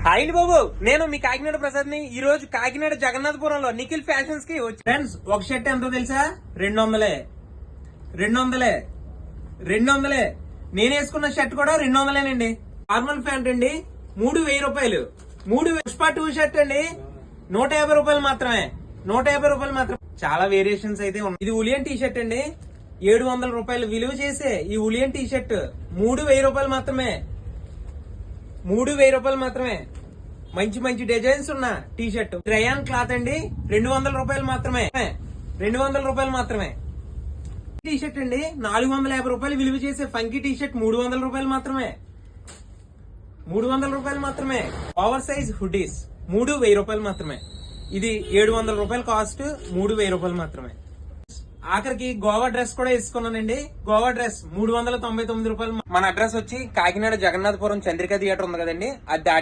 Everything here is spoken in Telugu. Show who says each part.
Speaker 1: హాయ్ బాబు, నేను మీ కాకినాడ ప్రసాద్ ని. ఈ రోజు కాకినాడ జగన్నాథపురంలో నిఖిల్ ఫ్యాషన్స్ కి వచ్చి ఫ్రెండ్స్, ఒక షర్ట్ ఎంతో తెలుసా? 200. 200 200. నేను వేసుకున్న షర్ట్ కూడా 200నండి. నార్మల్ ప్యాంట్ అండి 3000 రూపాయలు. 3000. పుష్ప 2 షర్ట్ అండి 150 రూపాయలు మాత్రమే. 150 రూపాయలు మాత్రమే. చాలా వేరియేషన్స్ అయితే ఉన్నాయి. ఇది ఉలియన్ టీ షర్ట్ అండి, 700 రూపాయలు విలువ చేసే ఈ ఉలియన్ టీ షర్ట్ 3000 రూపాయలు మాత్రమే. 3000 రూపాయలు మాత్రమే. మంచి మంచి డిజైన్స్ ఉన్న టీ షర్ట్ రేయాన్ క్లాత్ అండి, 200 రూపాయలు మాత్రమే. 200 రూపాయలు మాత్రమే. టీ షర్ట్ అండి 450 రూపాయలు విలువ చేసే ఫంకీ టీ షర్ట్ 300 రూపాయలు మాత్రమే. 300 రూపాయలు మాత్రమే. ఓవర్ సైజ్ హుడీస్ 3000 రూపాయలు మాత్రమే. ఇది 700 రూపాయలు కాస్ట్, 3000 రూపాయలు మాత్రమే. ఆఖరికి గోవా డ్రెస్ కూడా వేసుకున్నానండి. గోవా డ్రెస్ 399 రూపాయలు. మన అడ్రస్ వచ్చి కాకినాడ జగన్నాథపురం చంద్రిక థియేటర్ ఉంది కదండి, అది దాటే